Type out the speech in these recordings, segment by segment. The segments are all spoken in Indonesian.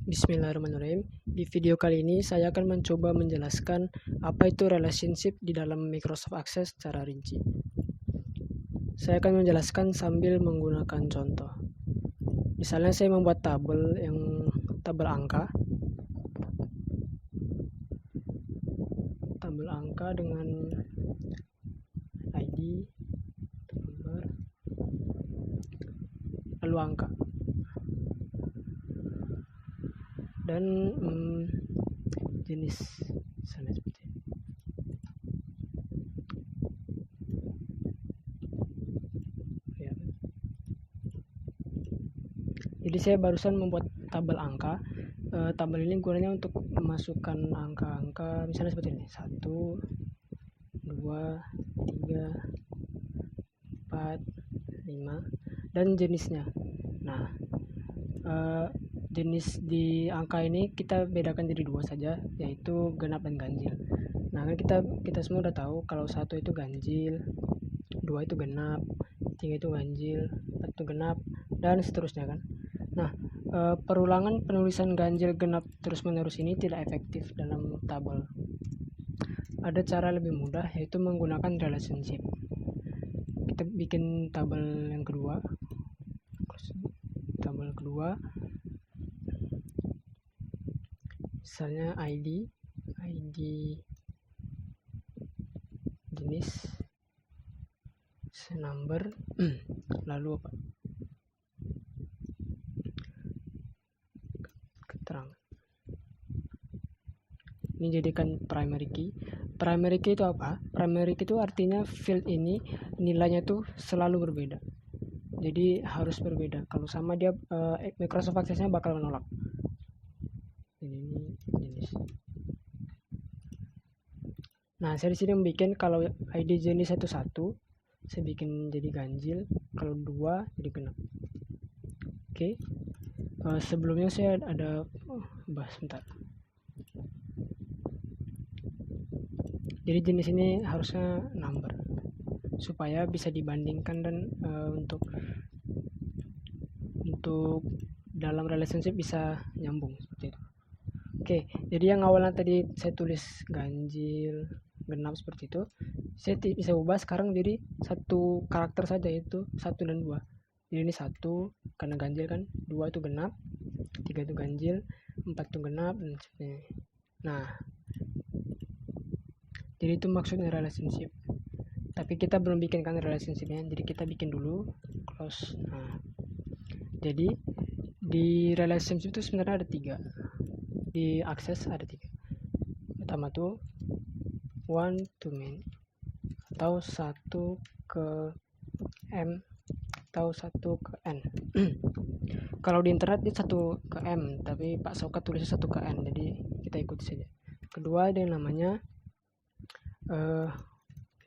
Bismillahirrahmanirrahim. Di video kali ini saya akan mencoba menjelaskan apa itu relationship di dalam Microsoft Access secara rinci. Saya akan menjelaskan sambil menggunakan contoh. Misalnya saya membuat tabel angka dengan ID, nomor, lalu angka. Dan jenis misalnya seperti ini. Ya. Jadi saya barusan membuat tabel angka. Tabel ini gunanya untuk memasukkan angka-angka misalnya seperti ini, 1, 2, 3, 4, 5, dan jenisnya. Nah, jenis di angka ini kita bedakan jadi dua saja, yaitu genap dan ganjil. Nah, kan kita semua udah tahu kalau 1 itu ganjil, 2 itu genap, 3 itu ganjil, 4 itu genap, dan seterusnya kan. Nah, perulangan penulisan ganjil genap terus-menerus ini tidak efektif dalam tabel. Ada cara lebih mudah, yaitu menggunakan relationship. Kita bikin tabel yang kedua. Tabel kedua, misalnya ID jenis, number, lalu apa? Keterangan. Ini jadikan primary key. Primary key itu apa? Primary key itu artinya field ini nilainya tuh selalu berbeda. Jadi harus berbeda. Kalau sama dia Microsoft Access-nya bakal menolak. Ini jenis. Nah, saya di sini membuat kalau ID jenis 1, saya bikin jadi ganjil, kalau 2 jadi genap. Oke. Sebelumnya saya ada bahas bentar. Jadi jenis ini harusnya number supaya bisa dibandingkan dan untuk dalam relationship bisa nyambung seperti itu. Oke, jadi yang awalnya tadi saya tulis ganjil, genap seperti itu, saya bisa ubah sekarang jadi satu karakter saja, yaitu 1 dan 2. Jadi ini 1 karena ganjil kan, 2 itu genap, 3 itu ganjil, 4 itu genap, dan sebagainya. Nah, jadi itu maksudnya relationship. Tapi kita belum bikinkan relationshipnya, jadi kita bikin dulu close. Nah, jadi di relationship itu sebenarnya ada 3. Di access ada 3. Pertama tuh one to many, atau 1 ke m, atau 1 ke n. Kalau di internet itu 1 ke m, tapi Pak Sokat tulisnya 1 ke n, jadi kita ikuti saja. Kedua ada yang namanya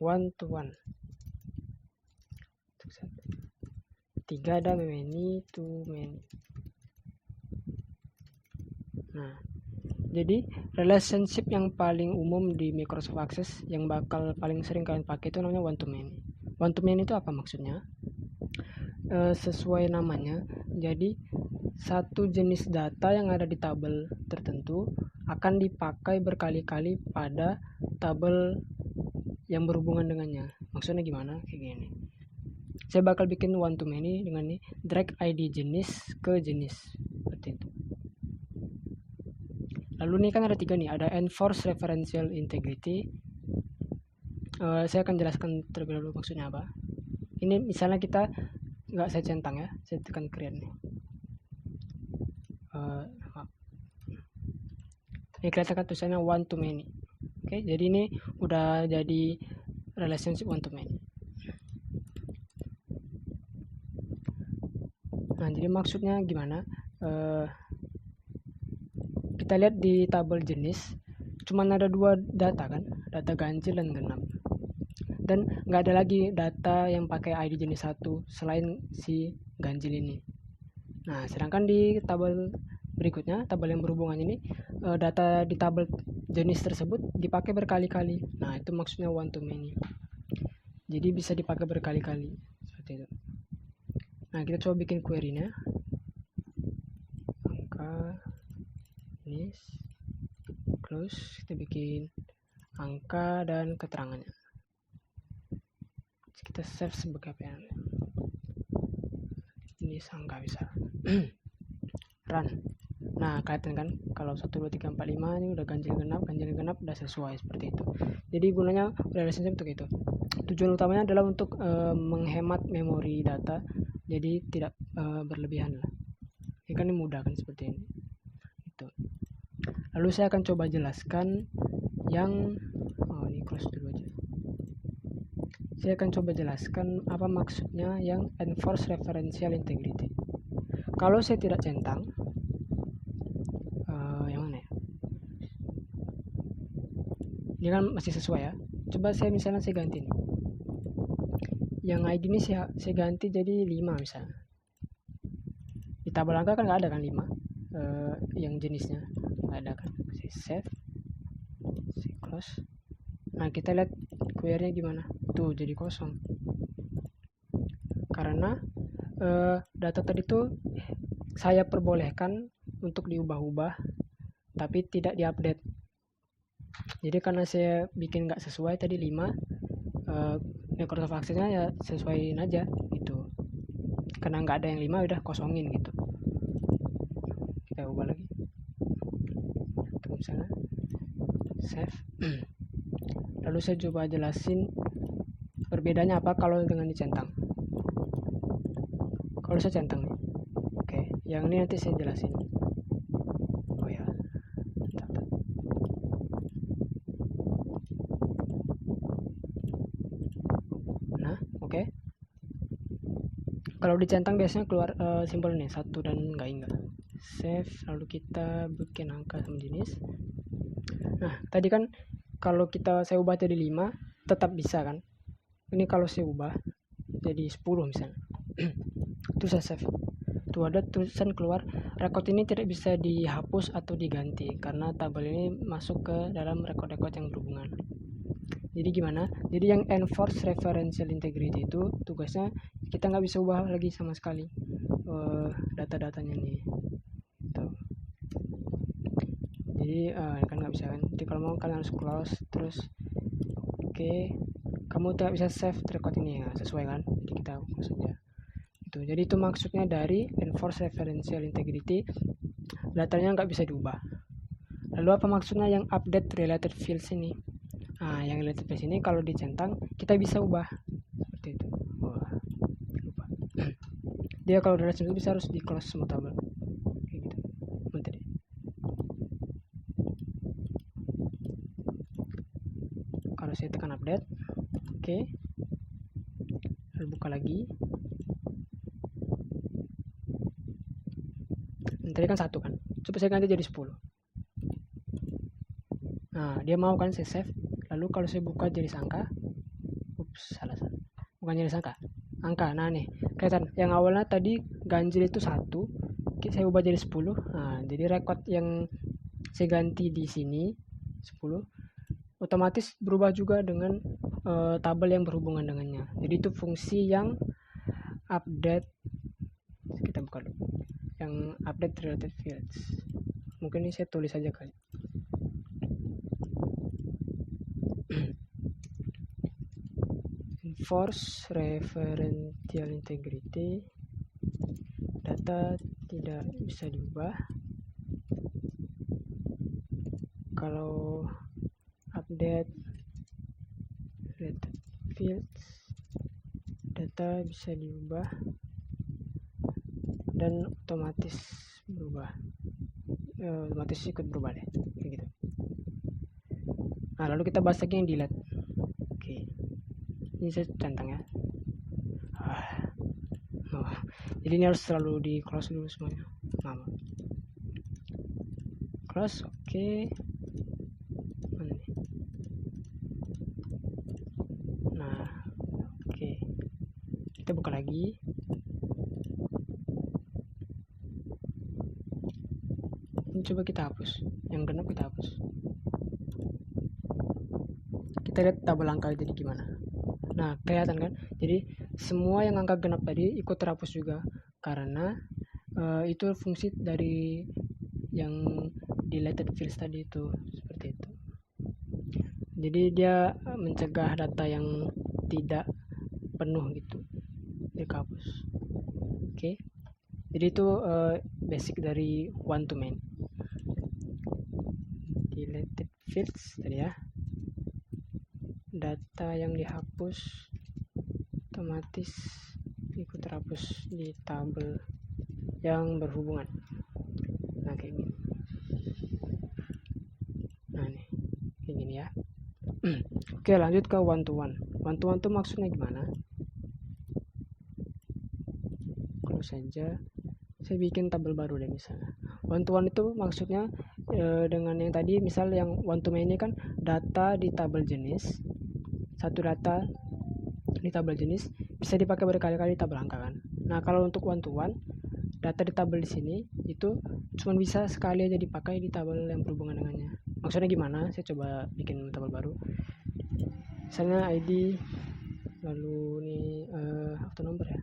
one to one. 3 ada many to many. Nah, jadi relationship yang paling umum di Microsoft Access yang bakal paling sering kalian pakai itu namanya one to many. One to many itu apa maksudnya? Sesuai namanya, jadi satu jenis data yang ada di tabel tertentu akan dipakai berkali-kali pada tabel yang berhubungan dengannya. Maksudnya gimana? Kayak gini. Saya bakal bikin one to many dengan ini, drag ID jenis ke jenis seperti itu. Lalu ini kan ada 3 nih, ada enforce referential integrity. Saya akan jelaskan terlebih dahulu maksudnya apa. Ini misalnya kita nggak saya centang ya, saya tekan create nih. Ini kelihatan kan tulisannya one to many. Oke, jadi ini udah jadi relationship one to many. Nah, jadi maksudnya gimana? Kita lihat di tabel jenis, cuman ada 2 data kan, data ganjil dan genap. Dan nggak ada lagi data yang pakai ID jenis 1 selain si ganjil ini. Nah, sedangkan di tabel berikutnya, tabel yang berhubungan ini, data di tabel jenis tersebut dipakai berkali-kali. Nah, itu maksudnya one to many. Jadi bisa dipakai berkali-kali seperti itu. Nah, kita coba bikin query-nya. Angka terus kita bikin angka dan keterangannya, kita save sebagai apa ya, ini angka bisa. Run. Nah, kelihatan kan kalau 1 2 3 4 5 ini udah ganjil genap udah sesuai seperti itu. Jadi gunanya relationship untuk itu. Tujuan utamanya adalah untuk menghemat memori data, jadi tidak berlebihan lah. Ini kan ini mudah kan seperti ini. Itu. Lalu saya akan coba jelaskan yang ini close dulu aja. Saya akan coba jelaskan apa maksudnya yang enforce referential integrity. Kalau saya tidak centang, yang mana ya? Ini kan masih sesuai ya. Coba saya misalnya saya ganti nih. Yang ID ini saya ganti jadi 5 misalnya. Di tabel angka kan nggak ada kan 5. Yang jenisnya nggak ada kan. Saya save, saya close. Nah, kita lihat query-nya gimana. Tuh jadi kosong. Karena data tadi tuh saya perbolehkan untuk diubah-ubah, tapi tidak diupdate. Jadi karena saya bikin nggak sesuai tadi 5, Microsoft Access-nya ya sesuaiin aja gitu. Karena nggak ada yang 5 udah kosongin gitu. Kita ubah lagi. Tuh misalnya save. Lalu saya coba jelasin perbedaannya apa kalau dengan dicentang. Kalau saya centang nih. Oke, yang ini nanti saya jelasin. Oh ya. Nah, oke. Kalau dicentang biasanya keluar simbol nih 1 dan enggak. Save, lalu kita bikin angka sama jenis. Nah, tadi kan kalau saya ubah jadi 5 tetap bisa kan. Ini kalau saya ubah jadi 10 misalnya. Terus saya save. Tuh ada tulisan keluar, record ini tidak bisa dihapus atau diganti karena tabel ini masuk ke dalam record-record yang berhubungan. Jadi gimana? Jadi yang enforce referential integrity itu tugasnya kita nggak bisa ubah lagi sama sekali data-datanya nih. Tuh. Jadi kan nggak bisa kan. Jadi kalau mau kalian harus close terus. Oke, kamu tidak bisa save record ini ya, sesuai kan? Jadi kita close aja. Jadi itu maksudnya dari enforce referential integrity, datanya nggak bisa diubah. Lalu apa maksudnya yang update related fields ini? Nah, yang related fields ini kalau dicentang kita bisa ubah seperti itu. Wah, lupa. Dia kalau relationship bisa harus di close semua tabel. Kayak gitu. Bentar deh. Kalau saya tekan update, oke. Lalu buka lagi. Tadi kan 1 kan, coba saya ganti jadi 10. Nah, dia mau kan saya save. Lalu kalau saya buka jadi angka, salah, bukan jadi angka. Nah nih kelihatan yang awalnya tadi ganjil itu 1, saya ubah jadi 10. Nah, jadi record yang saya ganti di sini 10 otomatis berubah juga dengan tabel yang berhubungan dengannya. Jadi itu fungsi yang update. Kita buka dulu yang update related fields. Mungkin ini saya tulis aja kali. Enforce referential integrity, data tidak bisa diubah. Kalau update related fields, data bisa diubah dan otomatis berubah, otomatis ikut berubah deh, kayak gitu. Nah, lalu kita bahas lagi yang delete. Oke, ini saya centang ya. Jadi ini harus selalu di close dulu semuanya. Nama close, oke. Mana nih? Nah, oke. Kita buka lagi. Coba kita hapus yang genap, kita hapus. Kita lihat tabel angka jadi gimana. Nah, kelihatan kan, jadi semua yang angka genap tadi ikut terhapus juga karena itu fungsi dari yang deleted fields tadi itu, seperti itu. Jadi dia mencegah data yang tidak penuh gitu di hapus. Oke. Jadi itu basic dari one to many. Deleted fields tadi ya. Data yang dihapus otomatis ikut terhapus di tabel yang berhubungan. Nah kayak gini. Nah nih kayak gini ya. Oke, lanjut ke one to one. One to one tuh maksudnya gimana? Kalau saja saya bikin tabel baru deh misalnya. One to one itu maksudnya dengan yang tadi, misal yang one to many kan data di tabel jenis, satu data di tabel jenis bisa dipakai berkali-kali di tabel angka kan. Nah kalau untuk one to one, data di tabel di sini itu cuma bisa sekali aja dipakai di tabel yang berhubungan dengannya. Maksudnya gimana? Saya coba bikin tabel baru. Misalnya ID, lalu nih auto number ya.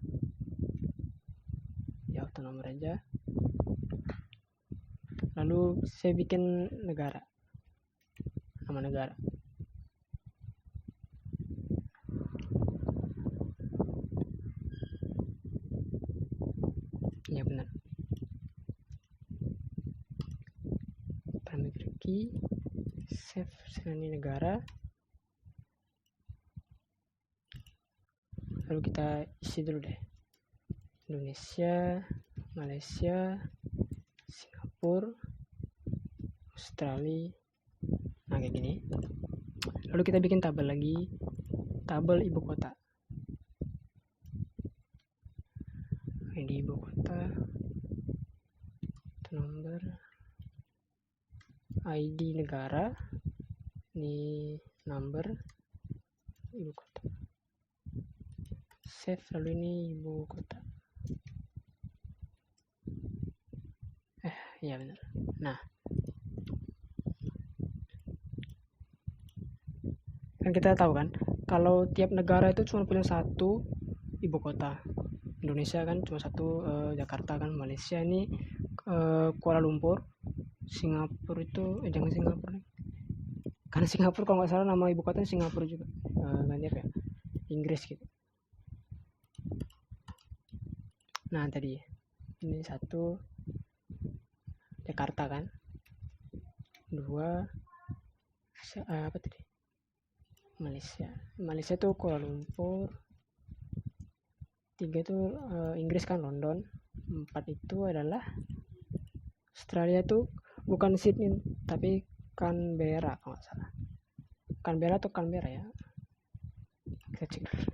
Ya auto nomor aja. Lalu saya bikin negara, nama negara. Ya benar. Parameter key, save ini negara. Lalu kita isi dulu deh. Indonesia, Malaysia, Singapura, Australia. Nah kayak gini. Lalu kita bikin tabel lagi, tabel ibu kota. ID ibu kota, nomor, ID negara, ini number ibu kota. Save, lalu ini ibu kota. Ya benar. Nah, kan kita tahu kan kalau tiap negara itu cuma punya satu ibu kota. Indonesia kan cuma satu, Jakarta kan. Malaysia ini Kuala Lumpur. Singapura itu jangan Singapura, karena Singapura kalau nggak salah nama ibu kotanya Singapura juga, ganti apa ya, Inggris gitu. Nah tadi ini satu Jakarta kan, dua apa tadi, Malaysia tuh Kuala Lumpur, tiga itu Inggris kan London, empat itu adalah Australia tuh bukan Sydney tapi Canberra kalau nggak salah, Canberra atau Canberra ya, kita cek dulu.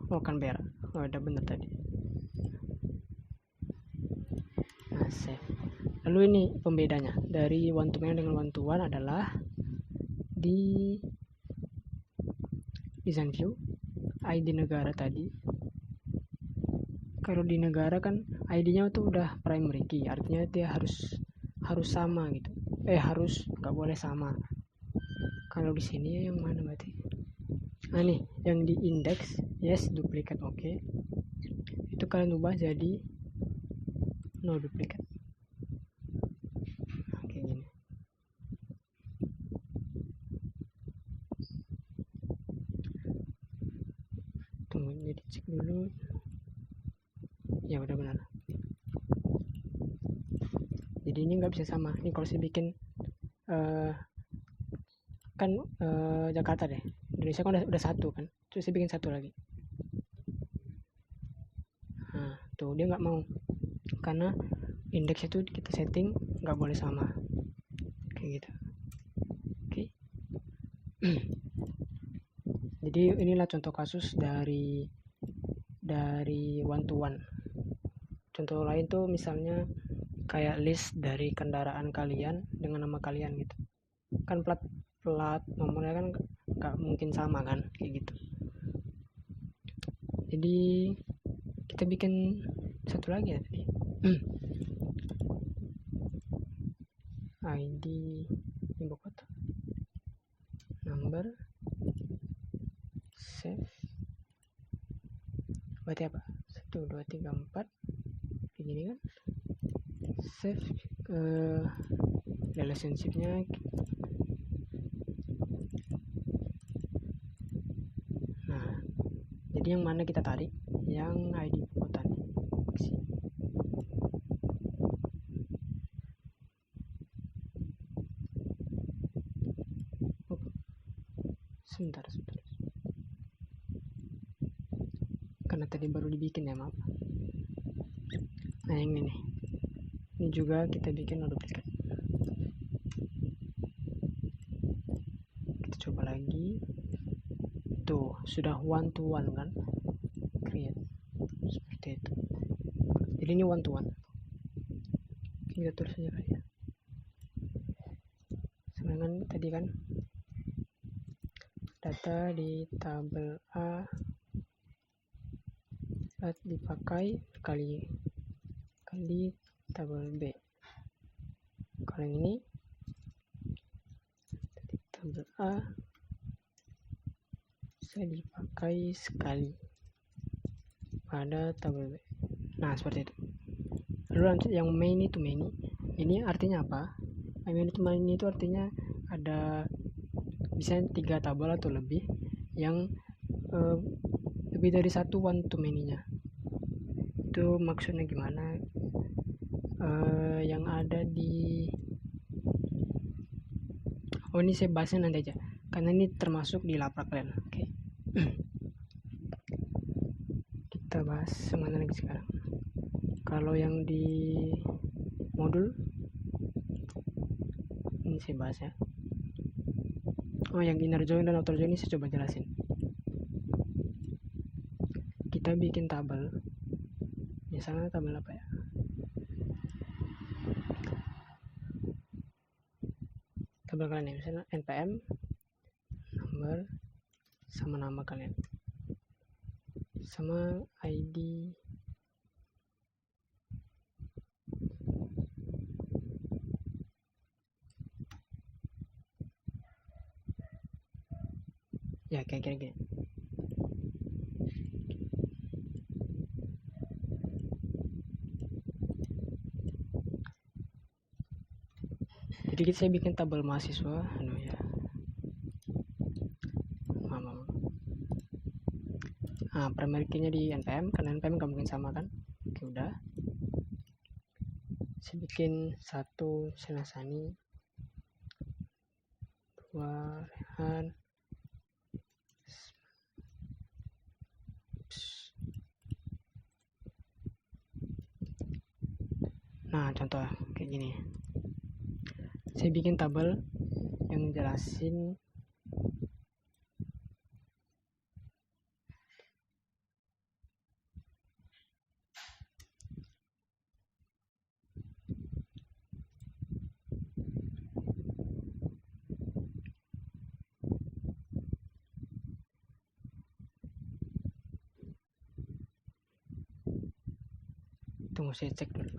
Oh Canberra, oh udah bener tadi. Nah save. Lalu ini pembedanya dari one to many dengan one to one adalah di design view ID negara tadi. Kalau di negara kan ID-nya tuh udah primary key, artinya dia harus sama gitu. Harus, nggak boleh sama. Kalau di sini yang mana berarti? Nah nih, yang di index, yes, duplicate, oke. Itu kalian ubah jadi no duplicate. Kayak gini. Tunggu, jadi cek dulu. Ya udah benar. Jadi ini nggak bisa sama. Ini kalau saya bikin kan Jakarta deh, Indonesia kan udah satu kan, terus saya bikin satu lagi. Nah tuh dia nggak mau, karena indeks itu kita setting nggak boleh sama kayak gitu. Oke. Jadi inilah contoh kasus dari one to one. Contoh lain tuh misalnya kayak list dari kendaraan kalian dengan nama kalian gitu kan, plat nomornya kan nggak mungkin sama kan, kayak gitu. Jadi kita bikin satu lagi ya tadi. ID ibu kota, number, save, berarti apa, 1 1 2 3 4 kayak gini kan. Save relationship-nya. Nah, jadi yang mana kita tarik? Yang ID kota nih. Sebentar. Karena tadi baru dibikin ya, maaf. Nah, yang ini nih. Ini juga kita bikin duplikat. Kita coba lagi. Tuh, sudah one to one kan? Create. Seperti itu. Jadi ini one to one. Kita tulis saja kali ya. Sedangkan tadi kan data di tabel A dipakai kali tabel B. Kalau yang ini di tabel A bisa dipakai sekali pada tabel B. Nah, seperti itu. Lalu yang many to many ini artinya apa? Many to many itu artinya ada bisa 3 tabel atau lebih yang lebih dari satu one to many-nya. Itu maksudnya gimana? Yang ada di ini saya bahasnya nanti aja karena ini termasuk di laprak kalian. Oke. Kita bahas semana lagi sekarang. Kalau yang di modul ini saya bahas ya. Yang inner join dan outer join ini saya coba jelasin. Kita bikin tabel, misalnya tabel apa ya? Tabel kalian ya, misalnya npm number sama nama kalian sama id ya, kayak gini. Jadi saya bikin tabel mahasiswa ya. Nah, primary key-nya di npm karena npm nggak mungkin sama kan. Oke, udah. Saya bikin 1 Senasani, 2 Rehan, nah contoh kayak gini. Saya bikin tabel yang jelasin tunggu saya cek dulu.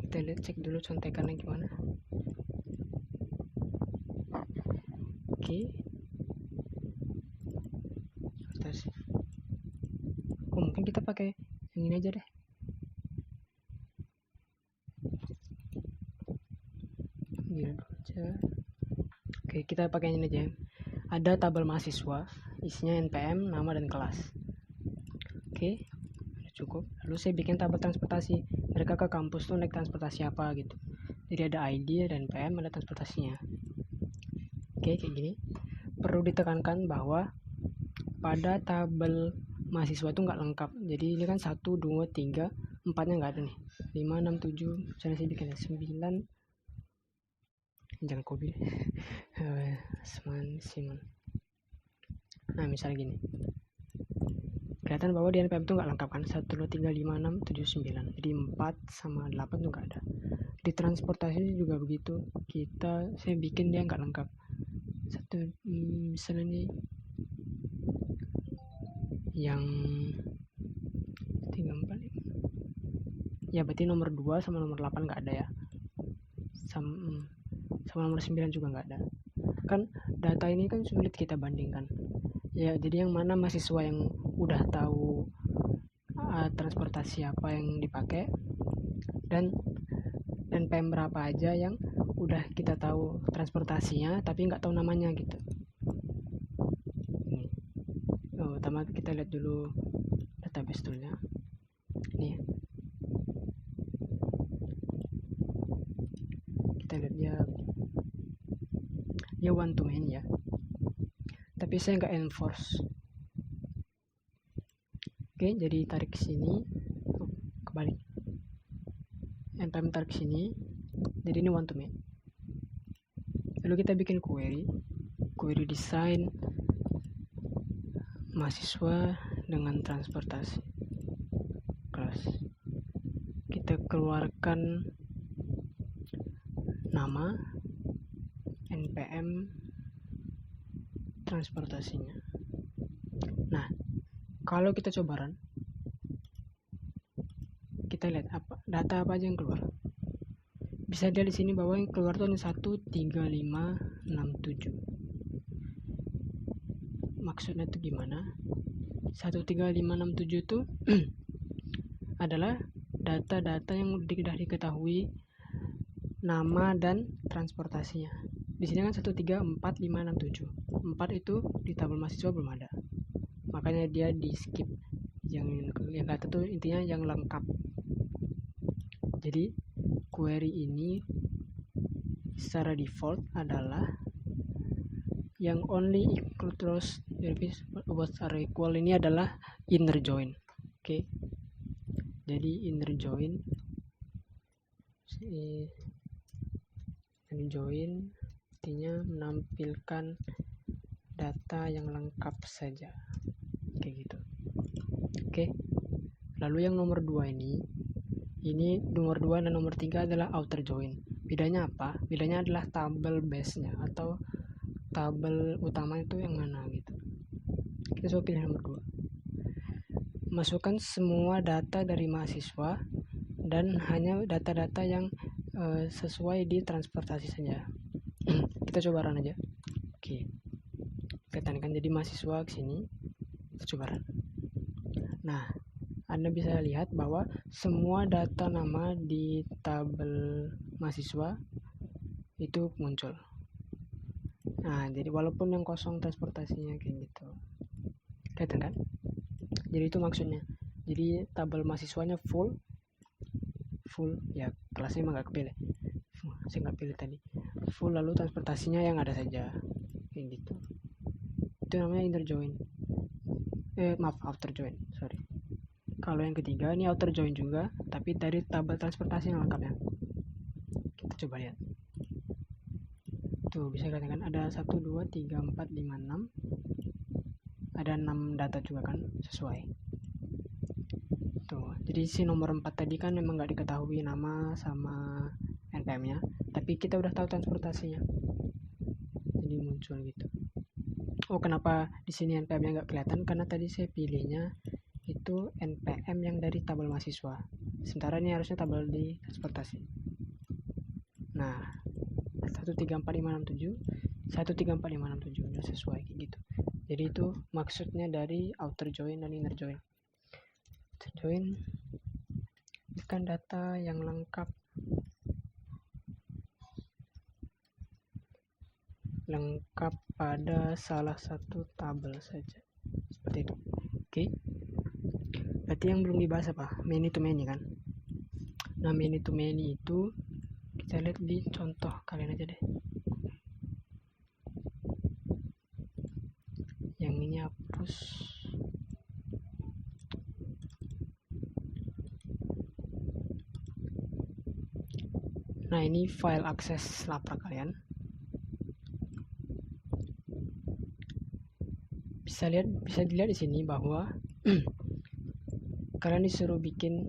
Kita lihat cek dulu contekannya gimana. Oke. Terus mungkin kita pakai yang ini aja deh. Oke, kita pakai ini aja. Ada tabel mahasiswa, isinya npm, nama dan kelas. Oke, cukup. Lalu saya bikin tabel transportasi. Mereka ke kampus tuh naik transportasi apa gitu. Jadi ada ID, ada npm, ada transportasinya. Oke, kayak gini. Perlu ditekankan bahwa pada tabel mahasiswa itu nggak lengkap. Jadi ini kan 1, 2, 3, 4-nya nggak ada nih. 5, 6, 7, misalnya saya bikin 9. Jangan kopi. Simon. Nah, misalnya gini. Kelihatan bahwa di npm itu nggak lengkap kan. 1, 2, 3, 5, 6, 7, 9. Jadi 4 sama 8 tuh nggak ada. Di transportasi juga begitu. Saya bikin dia nggak lengkap. Misalnya nih yang 3, 4, 5. Ya berarti nomor 2 sama nomor 8 nggak ada ya. Sama nomor 9 juga nggak ada. Kan data ini kan sulit kita bandingkan. Ya, jadi yang mana mahasiswa yang udah tahu transportasi apa yang dipakai, dan PM berapa aja yang udah kita tahu transportasinya tapi nggak tahu namanya gitu. Ini pertama kita lihat dulu database toolnya. Nih, kita lihat dia one to many ya, tapi saya nggak enforce. Oke, jadi tarik ke sini, kebalik, npm tarik ke sini, jadi ini one to many. Lalu kita bikin query desain mahasiswa dengan transportasi kelas. Kita keluarkan nama, npm, transportasinya. Nah, kalau kita coba run, kita lihat data apa aja yang keluar. Bisa dilihat di sini bahwa yang keluar tuh 13567. Maksudnya itu gimana? 13567 itu adalah data-data yang sudah diketahui nama dan transportasinya. Di sini kan 134.567. 4 itu di tabel mahasiswa belum ada. Makanya dia di skip. Yang data itu intinya yang lengkap. Jadi query ini secara default adalah yang only include rows both are equal. Ini adalah inner join. Oke. Jadi inner join artinya menampilkan data yang lengkap saja, kayak gitu. Oke. Lalu yang nomor 2 ini nomor 2 dan nomor 3 adalah outer join. Bedanya apa? Bedanya adalah tabel base-nya atau tabel utama itu yang mana gitu. Kita coba pilih nomor 2. Masukkan semua data dari mahasiswa dan hanya data-data yang sesuai di transportasi saja. Kita coba run aja. Oke. Kita tekan jadi mahasiswa ke sini. Kita coba run. Nah, Anda bisa lihat bahwa semua data nama di tabel mahasiswa itu muncul. Nah, jadi walaupun yang kosong transportasinya kayak gitu. Kelihatan kan? Jadi itu maksudnya. Jadi tabel mahasiswanya full ya, kelasnya emang nggak kepilih. Saya nggak pilih tadi. Full, lalu transportasinya yang ada saja. Kayak gitu. Itu namanya inner join. Outer join. Sorry. Kalau yang ketiga ini outer join juga, tapi dari tabel transportasi yang lengkapnya. Kita coba lihat. Tuh, bisa katakan ada 1, 2, 3, 4, 5, 6. Ada 6 data juga kan, sesuai. Tuh, jadi si nomor 4 tadi kan memang nggak diketahui nama sama npm-nya, tapi kita udah tahu transportasinya. Jadi muncul gitu. Oh, kenapa di sini npm-nya nggak kelihatan? Karena tadi saya pilihnya itu npm yang dari tabel mahasiswa, sementara ini harusnya tabel di transportasi. Nah, 134.567 udah sesuai kayak gitu. Jadi itu maksudnya dari outer join dan inner join. Outer join bukan data yang lengkap pada salah satu tabel saja, seperti itu. Oke. Berarti yang belum dibahas apa? Many to many kan? Nah, many to many itu kita lihat di contoh kalian aja deh. Yang ini hapus. Nah, ini file akses laprak kalian. Bisa dilihat di sini bahwa kalian disuruh bikin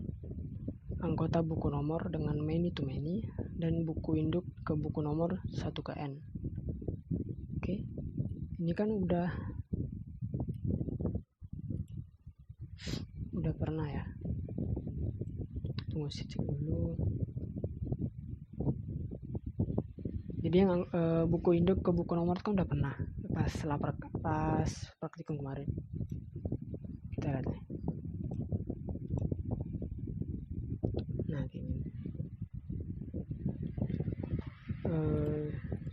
anggota buku nomor dengan many to many dan buku induk ke buku nomor 1 ke n. Oke. Ini kan udah pernah ya. Tunggu saya cek dulu. Jadi yang buku induk ke buku nomor kan udah pernah pas praktikum kemarin. kita lihat nih. Nah gini,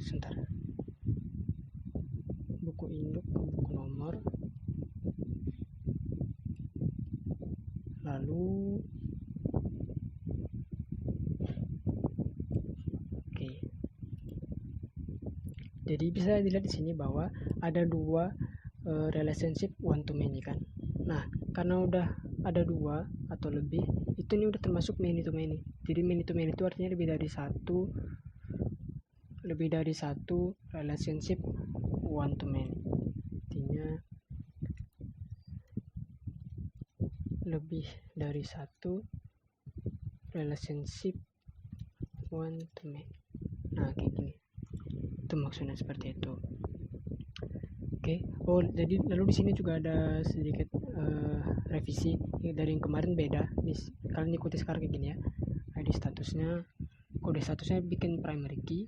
sebentar, buku induk ke buku nomor, lalu oke. Jadi bisa dilihat di sini bahwa ada dua relationship one to many kan. Nah, karena udah ada dua atau lebih, itu ini udah termasuk many to many. Jadi many to many itu artinya lebih dari satu relationship one to many. Artinya lebih dari satu relationship one to many. Nah, kayak gini. Itu maksudnya seperti itu. Oke. Oh, jadi lalu di sini juga ada sedikit revisi dari yang kemarin beda. Kalian ikuti sekarang kayak gini ya. ID statusnya, kode statusnya bikin primary key,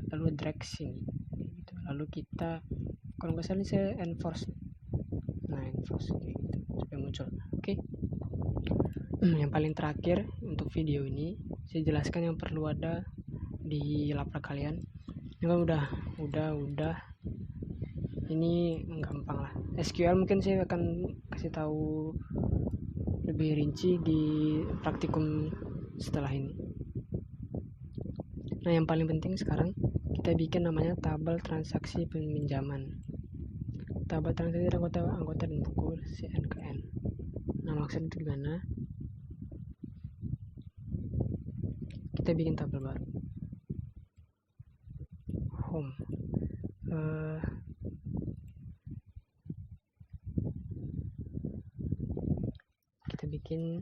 lalu drag sini. Gitu. Lalu kita, kalau nggak salah ini saya enforce. Nah, enforce kayak gitu supaya muncul. Oke. Yang paling terakhir untuk video ini saya jelaskan yang perlu ada di laptop kalian. Ini kan udah ini gampang lah. SQL mungkin saya akan kasih tahu lebih rinci di praktikum setelah ini. Nah, yang paling penting sekarang kita bikin namanya tabel transaksi peminjaman. Tabel transaksi anggota dan buku CN ke N. Nah, maksudnya itu gimana? Kita bikin tabel baru. Home. Kita bikin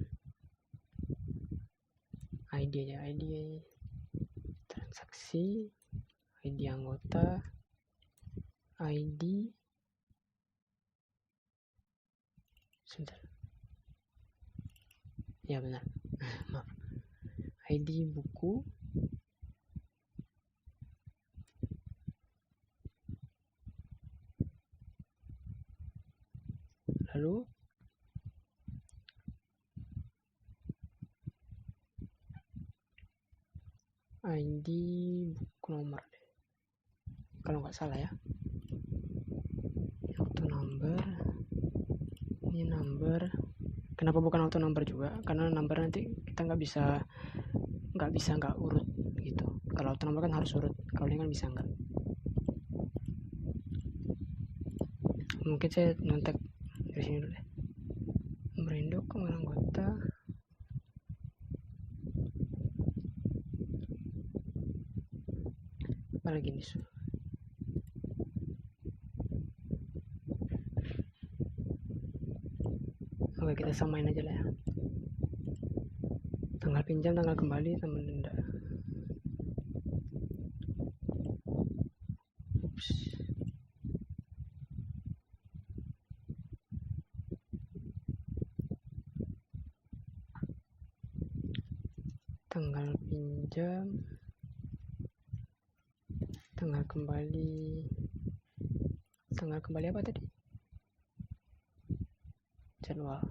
ID aja, ID transaksi, ID anggota, ID sebentar. Ya benar. Maaf. ID buku, lalu ID buku nomor deh, kalau nggak salah ya. Auto number, ini number. Kenapa bukan auto number juga? Karena number nanti kita nggak bisa nggak urut gitu. Kalau auto number kan harus urut, kalau ini kan bisa nggak. Mungkin saya nyontek dari sini dulu deh. Nomor induk, nomor anggota, apalagi nih. Oke, kita samain aja lah ya. Tanggal pinjam, tanggal kembali, tanggal denda. Tanggal pinjam, tanggal kembali apa tadi? Jadwal.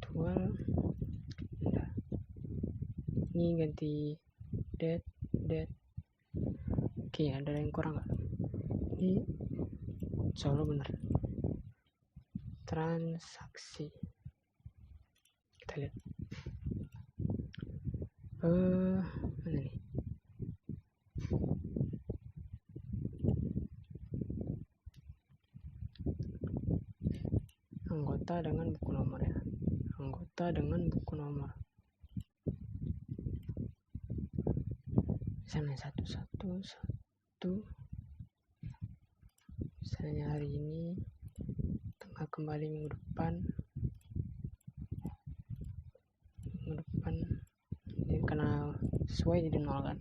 Jadwal. Nah, ini ganti date. Oke, ada yang kurang nggak? Ini insya Allah benar. Transaksi. Kita lihat. Mana nih? Anggota dengan buku nomor ya. Anggota dengan buku nomor. Misalnya 111. Misalnya hari ini, tanggal kembali minggu depan. Jadi karena sesuai jadi 0 kan.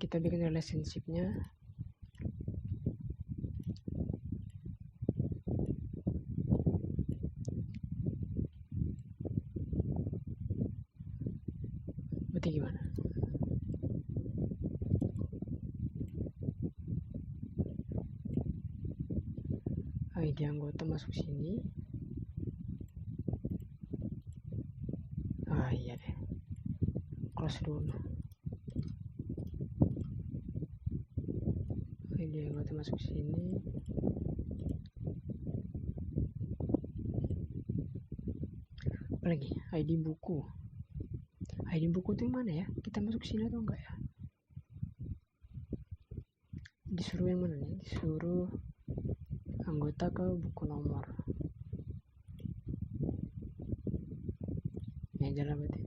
Kita bikin relationship-nya. Berarti gimana? ID anggota masuk sini. Iya deh, close dulu. ID anggota masuk sini. Apalagi ID buku. ID buku itu mana ya? Kita masuk sini atau enggak ya? Disuruh yang mana nih? Disuruh anggota ke buku nomor. Ini aja lah berarti.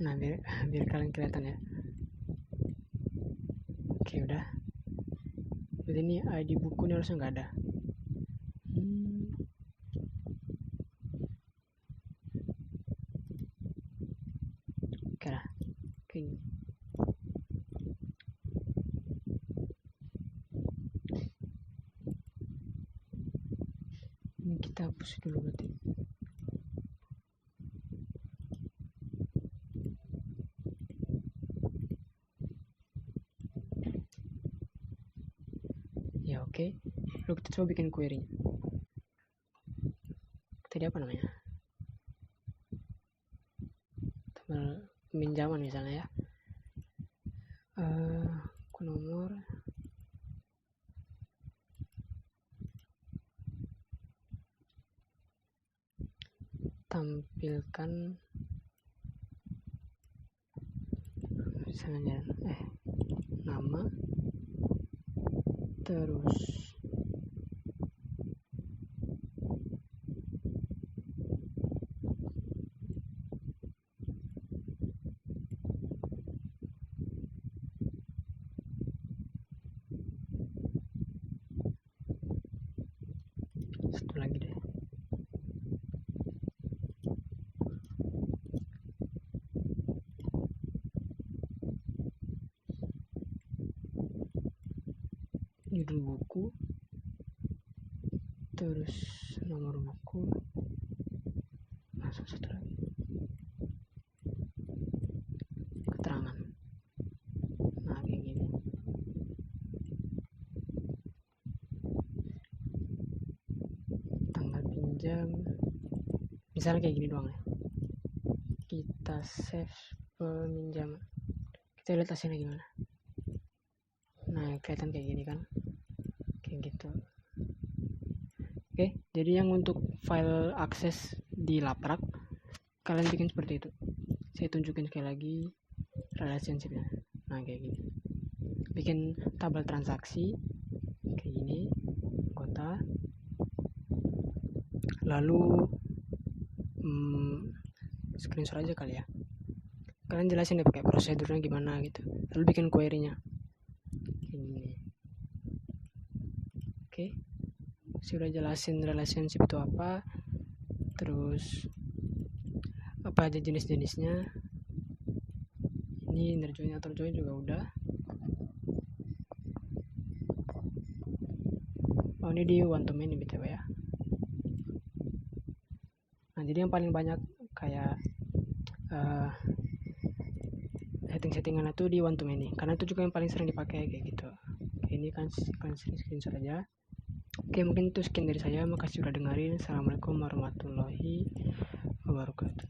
Nah, biar kalian kelihatan ya. Oke, udah. Berarti ini ID buku ini harusnya nggak ada. Oke lah, kayak gini. Ini kita hapus dulu berarti. Ya oke. Lalu kita coba bikin query. Tadi apa namanya? Peminjaman misalnya ya. Buku nomor. Tampilkan misalnya nama terus satu lagi deh. Judul buku terus nomor buku, masuk satu lagi, keterangan. Nah kayak gini. Tanggal pinjam misalnya kayak gini doang ya. Kita save peminjaman, kita lihat hasilnya gimana. Nah kelihatan kayak gini kan, kayak gitu. Oke, jadi yang untuk file akses di Laprak kalian bikin seperti itu. Saya tunjukin sekali lagi relationship-nya. Nah kayak gini, bikin tabel transaksi kayak gini, kota, lalu screenshot aja kali ya. Kalian jelasin deh pakai prosedurnya gimana gitu, lalu bikin query-nya ini. Oke, sudah jelasin relationship itu apa, terus apa aja jenis-jenisnya. Ini inner join, outer join juga udah. Oh ini di one to many btw ya. Nah jadi yang paling banyak kayak setting-settingan itu di one to many, karena itu juga yang paling sering dipakai kayak gitu. Oke, ini kan kalian screenshot aja. Oke, mungkin itu sekian dari saya. Makasih sudah dengerin. Assalamualaikum warahmatullahi wabarakatuh.